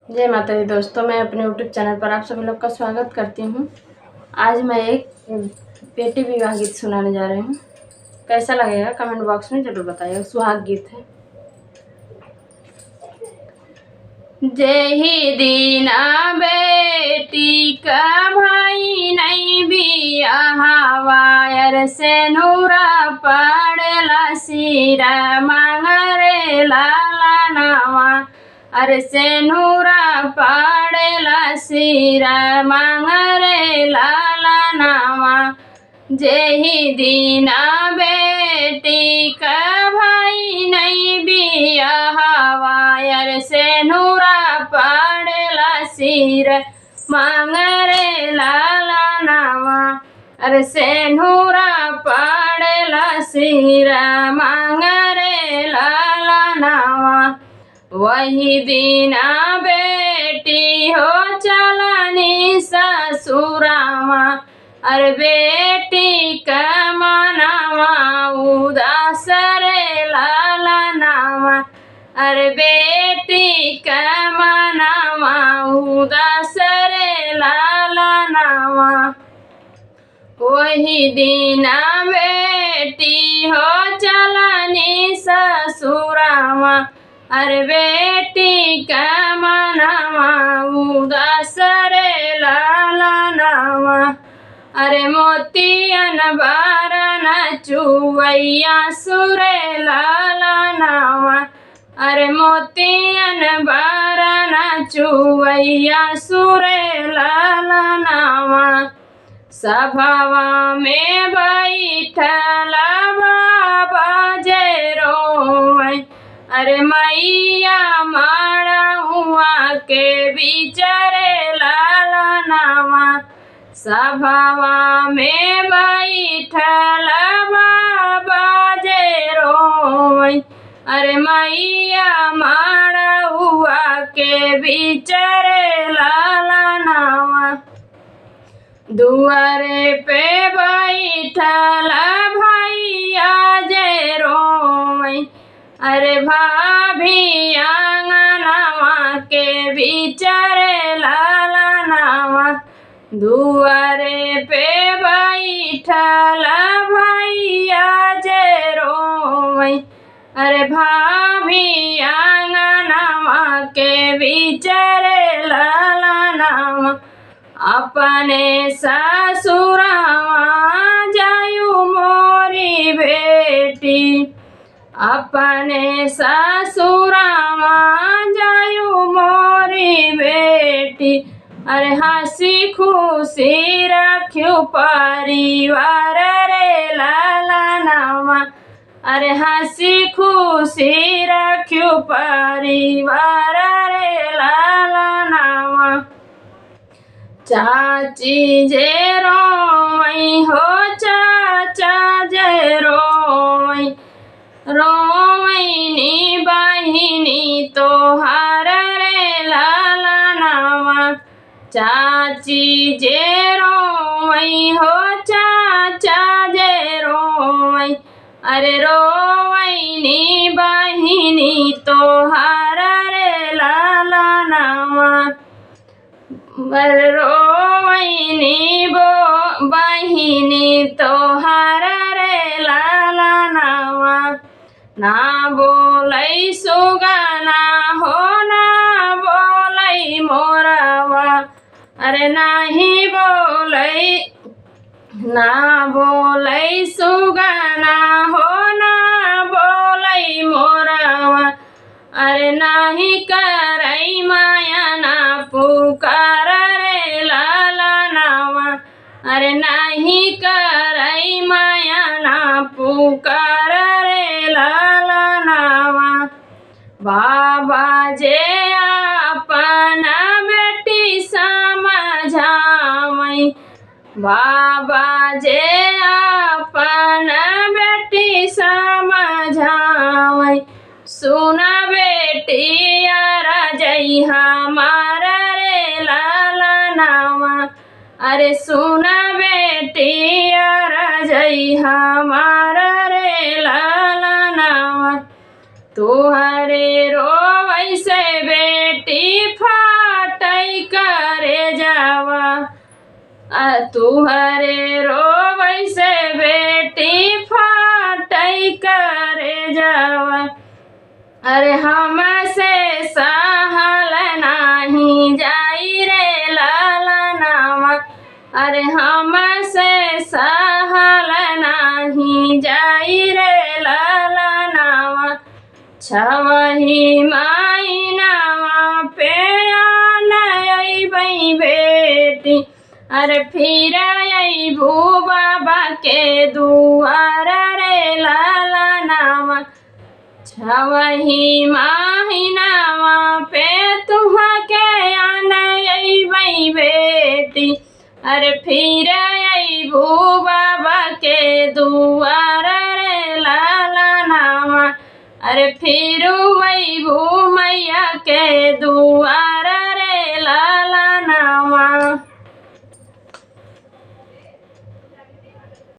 जय माता दी दोस्तों, मैं अपने यूट्यूब चैनल पर आप सभी लोग का स्वागत करती हूँ। आज मैं एक बेटी विवाह गीत सुनाने जा रही हूँ। कैसा लगेगा कमेंट बॉक्स में ज़रूर बताइएगा। सुहाग गीत है। जेहि दीना बेटी का भाई नहीं बियाहवा, यर से नूरा पड़ला सिरा मांगरे लाला नावा। अरे से नूरा पड़ला सिरा मांगरे लाला नावा। जेहि दीना बेटी का भाई नहीं बियाहवा, यर से नूरा पड़ला सिर मांगरे लाला नावा। अरे से नूरा पड़ला सिर मांगरे लाला नावा। वही दीना बेटी हो चलनी ससुरावा, अरे बेटी का मनावा उदास रे लाला नावा। अरे बेटी का मनावा उदास रे लाला नावा। वही दीना बेटी हो चलनी ससुरावा, अरे बेटी का मनावा उदास रे लाला नावा। अरे मोतियन बारन चुवैया सुरे लाला नावा। अरे मोतियन बारन चुवैया सुरे लाला नावा। सभावा में बैठला बाबा जय रोवै, अरे मैया मारा हुआ के बिचारे लाला नावा। सभावा में बैठला बाबा जय रोवै, अरे मैया मारा हुआ के बिचारे लाला नावा। दुआरे पे बैठला भैया जय रोवै, अरे भाभी आंगनवा के बिचारे लाला नावा। दुआरे पे बैठला भैया जय रोवै, अरे भाभी आंगनवा के बिचारे लाला नावा। अपने ससुरावा जायु मोरी बेटी, अपने ससुरावा जायु मोरी बेटी। अरे हंसी खुशी रखियो परिवार रे लाला नावा। अरे हंसी खुशी रखियो परिवार रे लाला नावा। चाची जे रोवै हो चाचा जे रोवै, रोवैनी बहिनी तोहार रे लाला नावा। चाची जे रोवै हो चाचा जे रोवै, अरे रोवैनी बहिनी तोहार रे लाला नावा। रोवैनी बहिनी तोहार रे लाला नावा। ना बोलै सुगना हो ना बोलै मोरवा, अरे नाही बोलै ना बोलै सुगना हो ना बोलै मोरवा। अरे नाही करै माया ना पुकार रे लाला नावा। अरे नाही करै माया ना पुकार रे लाला नावा। बाबा जे अपना बेटी समझावै, बाबा जे अपना बेटी समझावै। सुना बेटी यारा जय हमारा रे लाला नावा। अरे सुना बेटी यारा जय हमारा रे लाला नावा। तुहरे रोवै से बेटी फा तुहरे रोवै से बेटी फाटै करे जावा। अरे हमसे सहल नाही जाई रे लालनावा। अरे हमसे सहल नाही जाई रे लालनावा। छवही महीनावा पे अइबै बेटी। अरे फिर अइबू बाबा के दुआर रे लालनावा। छवही महीनावा पे तुहके अइबै बेटी। अरे फिर अइबू बाबा के दुआर रे लालनावा। अरे फिर अइबू मैया के दुआर